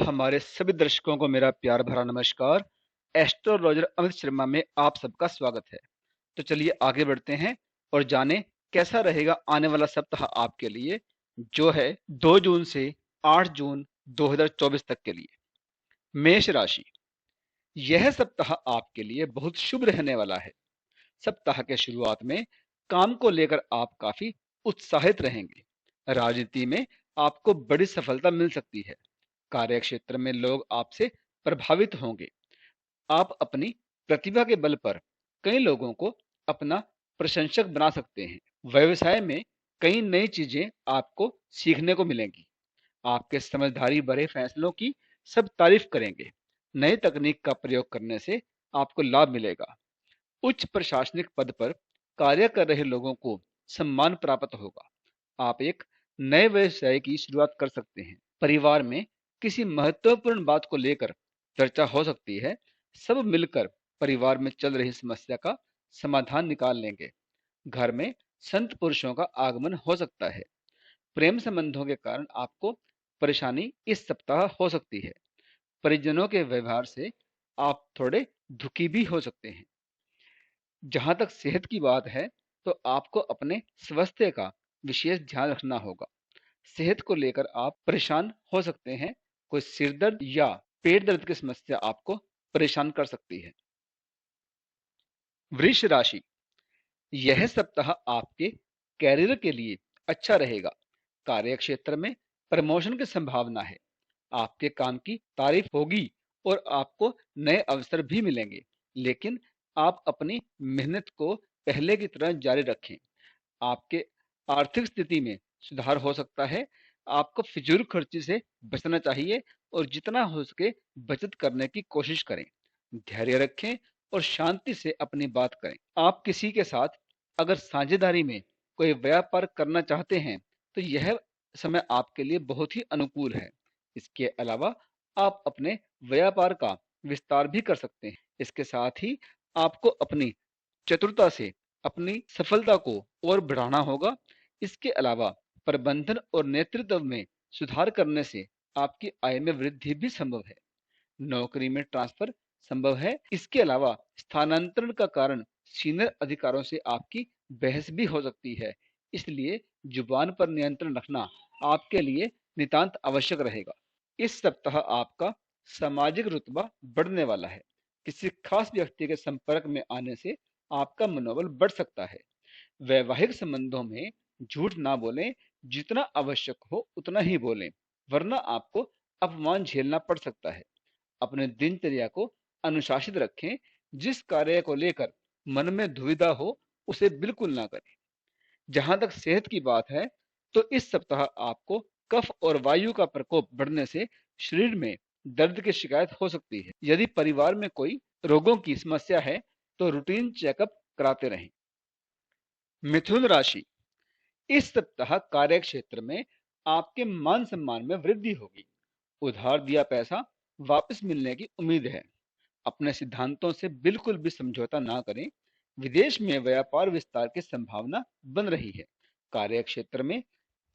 हमारे सभी दर्शकों को मेरा प्यार भरा नमस्कार। एस्ट्रोलॉजर अमित शर्मा में आप सबका स्वागत है। तो चलिए आगे बढ़ते हैं और जानें कैसा रहेगा आने वाला सप्ताह आपके लिए, जो है 2 जून से 8 जून 2024 तक के लिए। मेष राशि। यह सप्ताह आपके लिए बहुत शुभ रहने वाला है। सप्ताह के शुरुआत में काम को लेकर आप काफी उत्साहित रहेंगे। राजनीति में आपको बड़ी सफलता मिल सकती है। कार्य क्षेत्र में लोग आपसे प्रभावित होंगे। आप अपनी प्रतिभा के बल पर कई लोगों को अपना प्रशंसक बना सकते हैं। व्यवसाय में कई नई चीजें आपको सीखने को मिलेंगी। आपके समझदारी भरे फैसलों की सब तारीफ करेंगे। नई तकनीक का प्रयोग करने से आपको लाभ मिलेगा। उच्च प्रशासनिक पद पर कार्य कर रहे लोगों को सम्मान प्राप्त होगा। आप एक नए व्यवसाय की शुरुआत कर सकते हैं। परिवार में किसी महत्वपूर्ण बात को लेकर चर्चा हो सकती है। सब मिलकर परिवार में चल रही समस्या का समाधान निकाल लेंगे। घर में संत पुरुषों का आगमन हो सकता है। प्रेम संबंधों के कारण आपको परेशानी इस सप्ताह हो सकती है। परिजनों के व्यवहार से आप थोड़े दुखी भी हो सकते हैं। जहां तक सेहत की बात है, तो आपको अपने स्वास्थ्य का विशेष ध्यान रखना होगा। सेहत को लेकर आप परेशान हो सकते हैं। कोई सिर दर्द या पेट दर्द की समस्या आपको परेशान कर सकती है। वृष राशि। यह सप्ताह आपके कैरियर के लिए अच्छा रहेगा। कार्य क्षेत्र में प्रमोशन की संभावना है। आपके काम की तारीफ होगी और आपको नए अवसर भी मिलेंगे। लेकिन आप अपनी मेहनत को पहले की तरह जारी रखें। आपके आर्थिक स्थिति में सुधार हो सकता है। आपको फिजूल खर्ची से बचना चाहिए और जितना हो सके बचत करने की कोशिश करें। धैर्य रखें और शांति से अपनी बात करें। आप किसी के साथ अगर साझेदारी में कोई व्यापार करना चाहते हैं, तो यह समय आपके लिए बहुत ही अनुकूल है। इसके अलावा आप अपने व्यापार का विस्तार भी कर सकते हैं। इसके साथ ही आपको अपनी चतुरता से अपनी सफलता को और बढ़ाना होगा। इसके अलावा प्रबंधन और नेतृत्व में सुधार करने से आपकी आय में वृद्धि भी संभव है। नौकरी में ट्रांसफर संभव है। इसके अलावा स्थानांतरण का कारण सीनियर अधिकारों से आपकी बहस भी हो सकती है। इसलिए जुबान पर नियंत्रण रखना आपके लिए नितांत आवश्यक रहेगा। इस सप्ताह आपका सामाजिक रुतबा बढ़ने वाला है। किसी खास व्यक्ति के संपर्क में आने से आपका मनोबल बढ़ सकता है। वैवाहिक संबंधों में झूठ ना बोलें। जितना आवश्यक हो उतना ही बोलें, वरना आपको अपमान झेलना पड़ सकता है। अपने दिनचर्या को अनुशासित रखें। जिस कार्य को लेकर मन में दुविधा हो, उसे बिल्कुल ना करें। जहां तक सेहत की बात है, तो इस सप्ताह आपको कफ और वायु का प्रकोप बढ़ने से शरीर में दर्द की शिकायत हो सकती है। यदि परिवार में कोई रोगों की समस्या है, तो रूटीन चेकअप कराते रहें। मिथुन राशि। इस सप्ताह कार्य क्षेत्र में आपके मान सम्मान में वृद्धि होगी। उधार दिया पैसा वापस मिलने की उम्मीद है। अपने सिद्धांतों से बिल्कुल भी समझौता ना करें। विदेश में व्यापार विस्तार की संभावना बन रही है। कार्य क्षेत्र में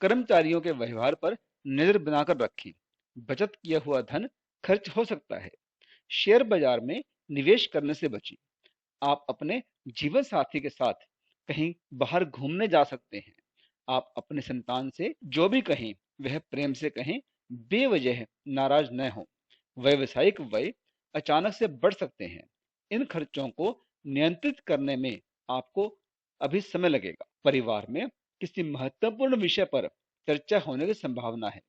कर्मचारियों के व्यवहार पर नजर बनाकर रखें। बचत किया हुआ धन खर्च हो सकता है। शेयर बाजार में निवेश करने से बचें। आप अपने जीवन साथी के साथ कहीं बाहर घूमने जा सकते हैं। आप अपने संतान से जो भी कहें वह प्रेम से कहें, बेवजह नाराज न हो। व्यवसायिक व्यय अचानक से बढ़ सकते हैं। इन खर्चों को नियंत्रित करने में आपको अभी समय लगेगा। परिवार में किसी महत्वपूर्ण विषय पर चर्चा होने की संभावना है।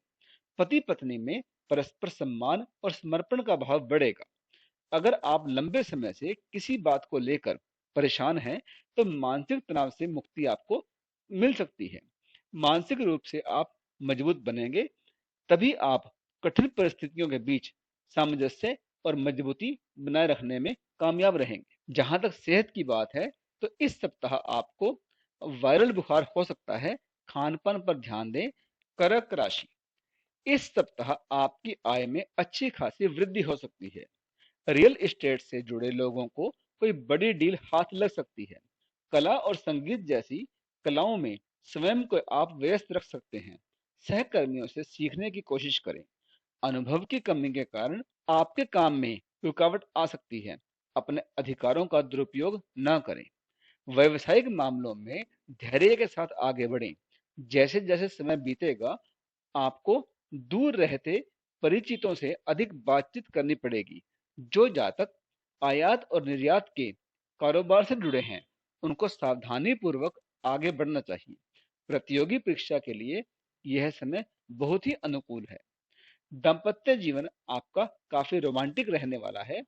पति पत्नी में परस्पर सम्मान और समर्पण का भाव बढ़ेगा। अगर आप लंबे समय से किसी बात को लेकर परेशान हैं, तो मानसिक तनाव से मुक्ति आपको मिल सकती है। मानसिक रूप से आप मजबूत बनेंगे, तभी आप कठिन परिस्थितियों के बीच सामंजस्य और मजबूती बनाए रखने में कामयाब रहेंगे। जहां तक सेहत की बात है, तो इस सप्ताह आपको वायरल बुखार हो सकता है। खान पान पर ध्यान दें। कर्क राशि। इस सप्ताह आपकी आय में अच्छी खासी वृद्धि हो सकती है। रियल एस्टेट से जुड़े लोगों को कोई बड़ी डील हाथ लग सकती है। कला और संगीत जैसी कलाओं में स्वयं को आप व्यस्त रख सकते हैं। सहकर्मियों से सीखने की कोशिश करें। अनुभव की कमी के कारण आपके काम में रुकावट आ सकती है। अपने अधिकारों का दुरुपयोग न करें। व्यावसायिक मामलों में धैर्य के साथ आगे बढ़ें। जैसे जैसे समय बीतेगा, आपको दूर रहते परिचितों से अधिक बातचीत करनी पड़ेगी। जो जातक आयात और निर्यात के कारोबार से जुड़े हैं, उनको सावधानी पूर्वक आगे बढ़ना चाहिए। प्रतियोगी परीक्षा के लिए यह समय बहुत ही अनुकूल है। दाम्पत्य जीवन आपका काफी रोमांटिक रहने वाला है।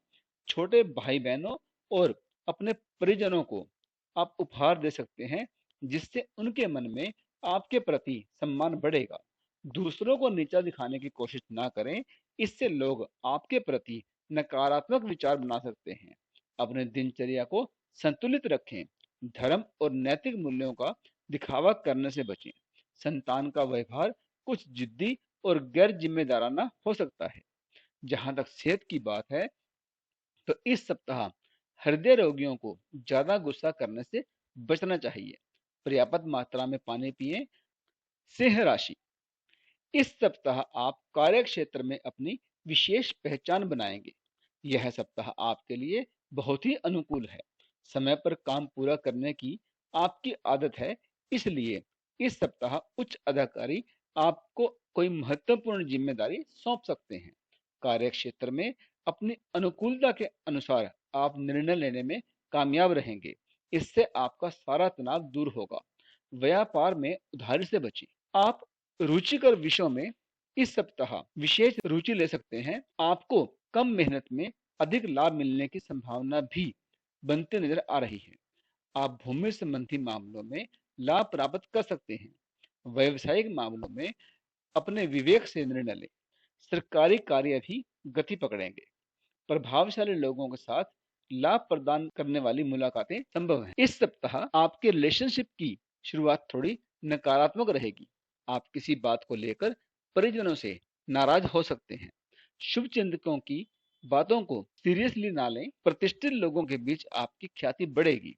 छोटे भाई बहनों और अपने परिजनों को आप उपहार दे सकते हैं, जिससे उनके मन में आपके प्रति सम्मान बढ़ेगा। दूसरों को नीचा दिखाने की कोशिश ना करें, इससे लोग आपके प्रति नकारात्मक विचार बना सकते हैं। अपने दिनचर्या को संतुलित रखें। धर्म और नैतिक मूल्यों का दिखावा करने से बचें। संतान का व्यवहार कुछ जिद्दी और गैर जिम्मेदाराना हो सकता है। जहां तक सेहत की बात है, तो इस सप्ताह हृदय रोगियों को ज्यादा गुस्सा करने से बचना चाहिए। पर्याप्त मात्रा में पानी पिएं। सिंह राशि, इस सप्ताह आप कार्य क्षेत्र में अपनी विशेष पहचान बनाएंगे। यह सप्ताह आपके लिए बहुत ही अनुकूल है। समय पर काम पूरा करने की आपकी आदत है, इसलिए इस सप्ताह उच्च अधिकारी आपको कोई महत्वपूर्ण जिम्मेदारी सौंप सकते हैं। कार्य क्षेत्र में अपनी अनुकूलता के अनुसार आप निर्णय लेने में कामयाब रहेंगे। इससे आपका सारा तनाव दूर होगा। व्यापार में उधारी से बचें। आप रुचिकर विषयों में इस सप्ताह विशेष रुचि ले सकते हैं। आपको कम मेहनत में अधिक लाभ मिलने की संभावना भी बनती नजर आ रही है। आप भूमि संबंधी मामलों में लाभ प्राप्त कर सकते हैं। व्यवसायिक मामलों में अपने विवेक से निर्णय लें। सरकारी कार्य भी गति पकड़ेंगे। प्रभावशाली लोगों के साथ लाभ प्रदान करने वाली मुलाकातें संभव हैं। इस सप्ताह आपके रिलेशनशिप की शुरुआत थोड़ी नकारात्मक रहेगी। आप किसी बात को लेकर परिजनों से नाराज हो सकते हैं। शुभ चिंतकों की बातों को सीरियसली ना लें। प्रतिष्ठित लोगों के बीच आपकी ख्याति बढ़ेगी।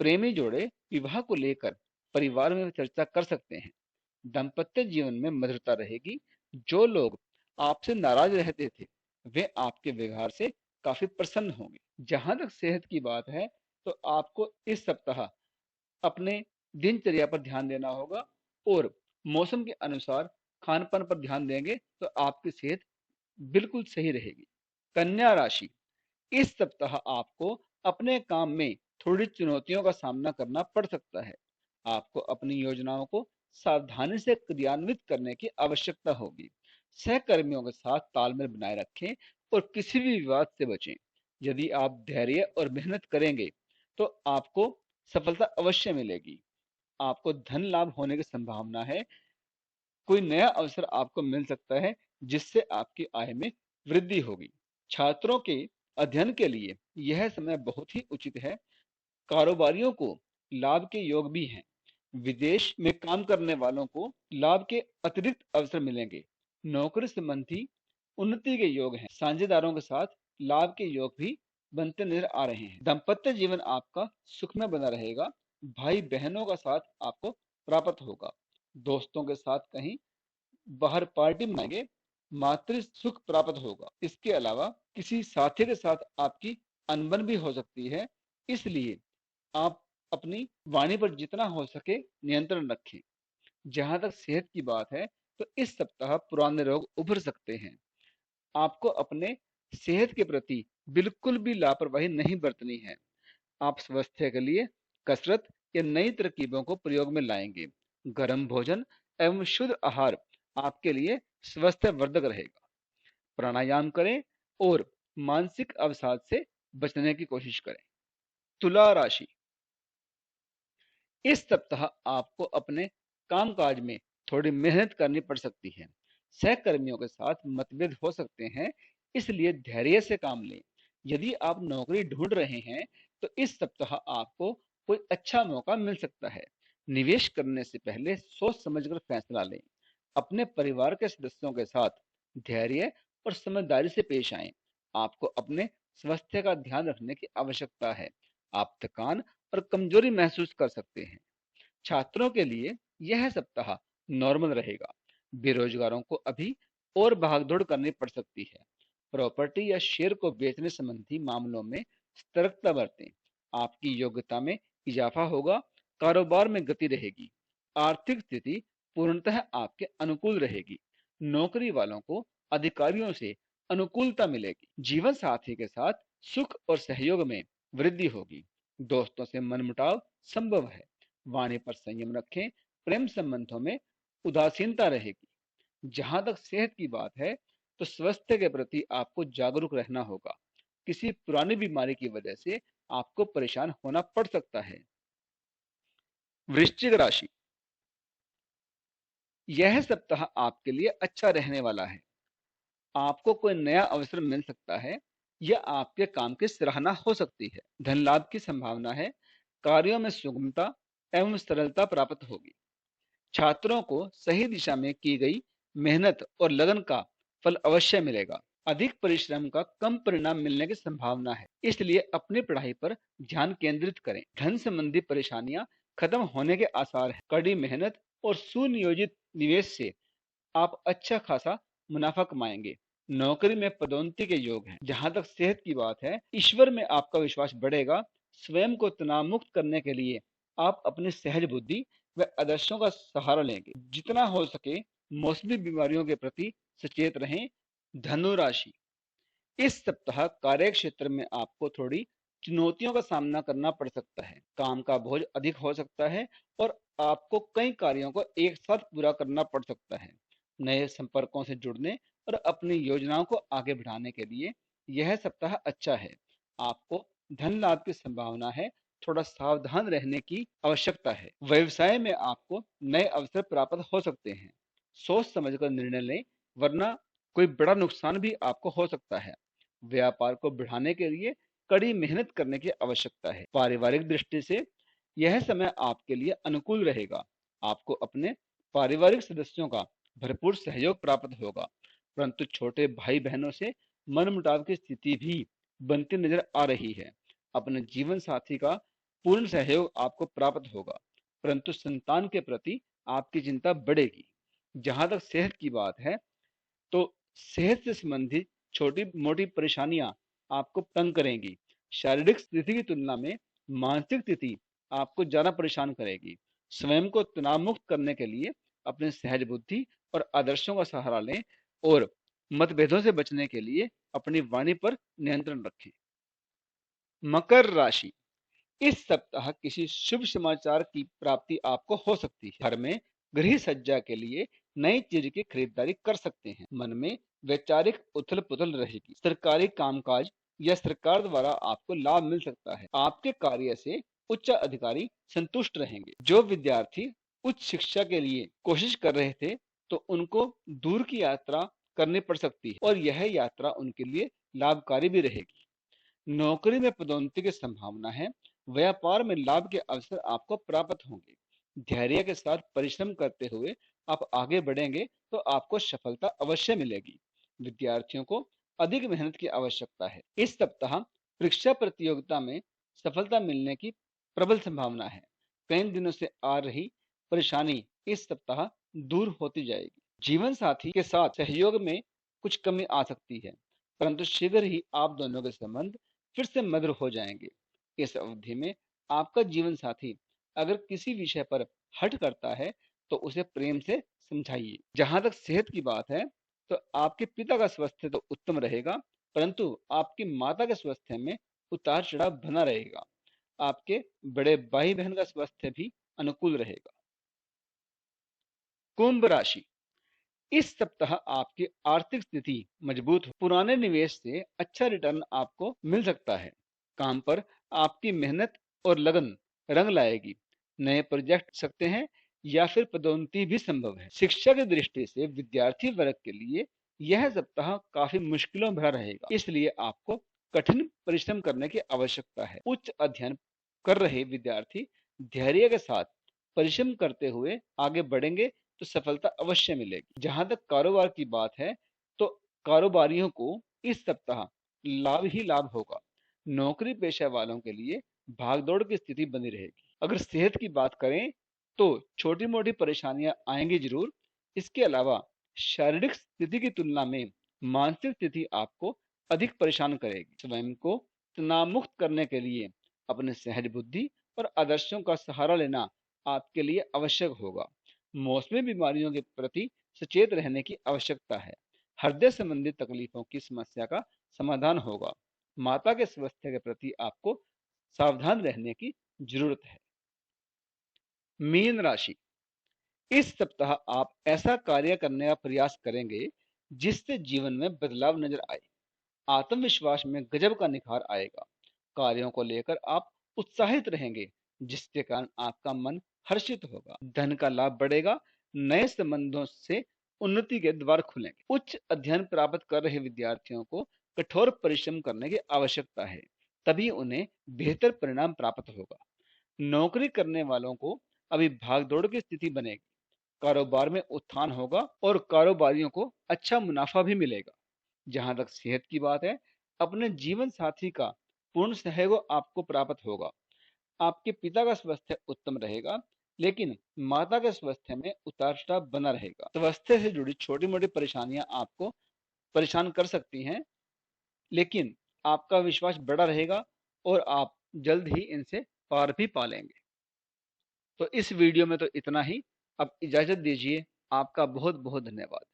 प्रेमी जोड़े विवाह को लेकर परिवार में चर्चा कर सकते हैं। दाम्पत्य जीवन में मधुरता रहेगी। जो लोग आपसे नाराज रहते थे, वे आपके व्यवहार से काफी प्रसन्न होंगे। जहां तक सेहत की बात है, तो आपको इस सप्ताह अपने दिनचर्या पर ध्यान देना होगा और मौसम के अनुसार खान पान पर ध्यान देंगे तो आपकी सेहत बिल्कुल सही रहेगी। कन्या राशि, इस सप्ताह आपको अपने काम में थोड़ी चुनौतियों का सामना करना पड़ सकता है। आपको अपनी योजनाओं को सावधानी से क्रियान्वित करने की आवश्यकता होगी। सहकर्मियों के साथ तालमेल बनाए रखें और किसी भी विवाद से बचें। यदि आप धैर्य और मेहनत करेंगे, तो आपको सफलता अवश्य मिलेगी। आपको धन लाभ होने की संभावना है। कोई नया अवसर आपको मिल सकता है, जिससे आपकी आय में वृद्धि होगी। छात्रों के अध्ययन के लिए यह समय बहुत ही उचित है। कारोबारियों को लाभ के योग भी हैं। विदेश में काम करने वालों को लाभ के अतिरिक्त अवसर मिलेंगे। नौकरी संबंधी उन्नति के योग हैं। साझेदारों के साथ लाभ के योग भी बनते नजर आ रहे हैं। दाम्पत्य जीवन आपका सुखमय बना रहेगा। भाई बहनों का साथ आपको प्राप्त होगा। दोस्तों के साथ कहीं बाहर पार्टी मनाएंगे। मातृ सुख प्राप्त होगा। इसके अलावा किसी साथी के साथ आपकी अनबन भी हो सकती है, इसलिए आप अपनी वाणी पर जितना हो सके नियंत्रण रखें। जहां तक सेहत की बात है, तो इस सप्ताह पुराने रोग उभर सकते हैं। आपको अपने सेहत के प्रति बिल्कुल भी लापरवाही नहीं बरतनी है। आप स्वास्थ्य के लिए कसरत या नई तरकीबों को प्रयोग में लाएंगे। गर्म भोजन एवं शुद्ध आहार आपके लिए स्वास्थ्यवर्धक रहेगा। प्राणायाम करें और मानसिक अवसाद से बचने की कोशिश करें। तुला राशि, इस सप्ताह आपको अपने कामकाज में थोड़ी मेहनत करनी पड़ सकती है। सहकर्मियों के साथ मतभेद हो सकते हैं, इसलिए धैर्य से काम लें। यदि आप नौकरी ढूंढ रहे हैं, तो इस सप्ताह आपको कोई अच्छा मौका मिल सकता है। निवेश करने से पहले सोच समझकर फैसला लें। अपने परिवार के सदस्यों के साथ धैर्य और समझदारी से पेश आएं। आपको अपने स्वास्थ्य का ध्यान रखने की आवश्यकता है। आप थकान और कमजोरी महसूस कर सकते हैं। छात्रों के लिए यह सप्ताह नॉर्मल रहेगा। बेरोजगारों को अभी और भागदौड़ करनी पड़ सकती है। प्रॉपर्टी या शेयर को बेचने संबंधी मामलों में सतर्कता बरतें। आपकी योग्यता में इजाफा होगा, कारोबार में गति रहेगी, आर्थिक स्थिति पूर्णतः आपके अनुकूल रहेगी। नौकरी वालों को अधिकारियों से अनुकूलता मिलेगी। जीवन साथी के साथ सुख और सहयोग में वृद्धि होगी। दोस्तों से मनमुटाव संभव है। वाणी पर संयम रखें। प्रेम संबंधों में उदासीनता रहेगी। जहां तक सेहत की बात है, तो स्वास्थ्य के प्रति आपको जागरूक रहना होगा। किसी पुरानी बीमारी की वजह से आपको परेशान होना पड़ सकता है। वृश्चिक राशि, यह सप्ताह आपके लिए अच्छा रहने वाला है। आपको कोई नया अवसर मिल सकता है या आपके काम की सराहना हो सकती है। धन लाभ की संभावना है। कार्यों में सुगमता एवं सरलता प्राप्त होगी। छात्रों को सही दिशा में की गई मेहनत और लगन का फल अवश्य मिलेगा। अधिक परिश्रम का कम परिणाम मिलने की संभावना है, इसलिए अपनी पढ़ाई पर ध्यान केंद्रित करें। धन संबंधी परेशानियां खत्म होने के आसार हैं। कड़ी मेहनत और सुनियोजित निवेश से आप अच्छा खासा मुनाफा कमाएंगे। नौकरी में पदोन्नति के योग हैं। जहां तक सेहत की बात है, ईश्वर में आपका विश्वास बढ़ेगा। स्वयं को तनाव मुक्त करने के लिए आप अपनी सहज बुद्धि व आदर्शों का सहारा लेंगे। जितना हो सके मौसमी बीमारियों के प्रति सचेत रहें। धनु राशि, इस सप्ताह कार्य क्षेत्र में आपको थोड़ी चुनौतियों का सामना करना पड़ सकता है। काम का बोझ अधिक हो सकता है और आपको कई कार्यों को एक साथ पूरा करना पड़ सकता है। नए संपर्कों से जुड़ने और अपनी योजनाओं को आगे बढ़ाने के लिए यह सप्ताह अच्छा है। आपको धन लाभ की संभावना है। थोड़ा सावधान रहने की आवश्यकता है। व्यवसाय में आपको नए अवसर प्राप्त हो सकते हैं। सोच समझकर निर्णय लें, वरना कोई बड़ा नुकसान भी आपको हो सकता है। व्यापार को बढ़ाने के लिए कड़ी मेहनत करने की आवश्यकता है। पारिवारिक दृष्टि से यह समय आपके लिए अनुकूल रहेगा। आपको अपने पारिवारिक सदस्यों का भरपूर सहयोग प्राप्त होगा, परंतु छोटे भाई बहनों से मनमुटाव की स्थिति भी बनती नजर आ रही है। अपने जीवन साथी का पूर्ण सहयोग आपको प्राप्त होगा, परंतु संतान के प्रति आपकी चिंता बढ़ेगी। जहां तक सेहत की बात है, तो सेहत से संबंधित छोटी मोटी परेशानियां आपको तंग करेंगी। शारीरिक स्थिति की तुलना में मानसिक स्थिति आपको ज्यादा परेशान करेगी। स्वयं को तनाव मुक्त करने के लिए अपने सहज बुद्धि और आदर्शों का सहारा लें और मतभेदों से बचने के लिए अपनी वाणी पर नियंत्रण रखें। मकर राशि, इस सप्ताह किसी शुभ समाचार की प्राप्ति आपको हो सकती है। घर में गृह सज्जा के लिए नई चीज की खरीदारी कर सकते हैं। मन में वैचारिक उथल पुथल रहेगी। सरकारी कामकाज या सरकार द्वारा आपको लाभ मिल सकता है। आपके कार्य से उच्च अधिकारी संतुष्ट रहेंगे। जो विद्यार्थी उच्च शिक्षा के लिए कोशिश कर रहे थे, तो उनको दूर की यात्रा करनी पड़ सकती है और यह यात्रा उनके लिए लाभकारी भी रहेगी। नौकरी में पदोन्नति की संभावना है। व्यापार में लाभ के अवसर आपको प्राप्त होंगे। धैर्य के साथ परिश्रम करते हुए आप आगे बढ़ेंगे तो आपको सफलता अवश्य मिलेगी। विद्यार्थियों को अधिक मेहनत की आवश्यकता है। इस सप्ताह परीक्षा प्रतियोगिता में सफलता मिलने की प्रबल संभावना है। कई दिनों से आ रही परेशानी इस सप्ताह दूर होती जाएगी। जीवन साथी के साथ सहयोग में कुछ कमी आ सकती है, परंतु शीघ्र ही आप दोनों के संबंध फिर से मधुर हो जाएंगे। इस अवधि में आपका जीवन साथी अगर किसी विषय पर हट करता है, तो उसे प्रेम से समझाइए। जहां तक सेहत की बात है, तो आपके पिता का स्वास्थ्य तो उत्तम रहेगा, परंतु आपकी माता के स्वास्थ्य में उतार चढ़ाव बना रहेगा। आपके बड़े भाई बहन का स्वास्थ्य भी अनुकूल रहेगा। कुंभ राशि, इस सप्ताह आपकी आर्थिक स्थिति मजबूत हो। पुराने निवेश से अच्छा रिटर्न आपको मिल सकता है। काम पर आपकी मेहनत और लगन रंग लाएगी। नए प्रोजेक्ट सकते हैं या फिर पदोन्नति भी संभव है। शिक्षा की दृष्टि से विद्यार्थी वर्ग के लिए यह सप्ताह काफी मुश्किलों भरा रहेगा, इसलिए आपको कठिन परिश्रम करने की आवश्यकता है। उच्च अध्ययन कर रहे विद्यार्थी धैर्य के साथ परिश्रम करते हुए आगे बढ़ेंगे तो सफलता अवश्य मिलेगी। जहां तक कारोबार की बात है, तो कारोबारियों को इस सप्ताह लाभ ही लाभ होगा। नौकरी पेशा वालों के लिए भागदौड़ की स्थिति बनी रहेगी। अगर सेहत की बात करें, तो छोटी मोटी परेशानियां आएंगी जरूर। इसके अलावा शारीरिक स्थिति की तुलना में मानसिक स्थिति आपको अधिक परेशान करेगी। स्वयं को तनाव मुक्त करने के लिए अपने सहज बुद्धि और आदर्शों का सहारा लेना आपके लिए आवश्यक होगा। मौसमी बीमारियों के प्रति सचेत रहने की आवश्यकता है। हृदय संबंधी तकलीफों की समस्या का समाधान होगा। माता के स्वास्थ्य के प्रति आपको सावधान रहने की जरूरत है। मीन राशि, इस सप्ताह आप ऐसा कार्य करने का प्रयास करेंगे जिससे जीवन में बदलाव नजर आए। आत्मविश्वास में गजब का निखार आएगा। कार्यों को लेकर आप उत्साहित रहेंगे, जिसके कारण आपका मन हर्षित होगा। धन का लाभ बढ़ेगा। नए संबंधों से उन्नति के द्वार खुलेंगे। उच्च अध्ययन प्राप्त कर रहे विद्यार्थियों को कठोर परिश्रम करने की आवश्यकता है, तभी उन्हें बेहतर परिणाम प्राप्त होगा। नौकरी करने वालों को अभी भागदौड़ की स्थिति बनेगी। कारोबार में उत्थान होगा और कारोबारियों को अच्छा मुनाफा भी मिलेगा। जहां तक सेहत की बात है, अपने जीवन साथी का पूर्ण सहयोग आपको प्राप्त होगा। आपके पिता का स्वास्थ्य उत्तम रहेगा, लेकिन माता के स्वास्थ्य में उतार चढ़ाव बना रहेगा। स्वास्थ्य से जुड़ी छोटी मोटी परेशानियां आपको परेशान कर सकती हैं, लेकिन आपका विश्वास बड़ा रहेगा और आप जल्द ही इनसे पार भी पा लेंगे। तो इस वीडियो में तो इतना ही। अब इजाजत दीजिए। आपका बहुत बहुत धन्यवाद।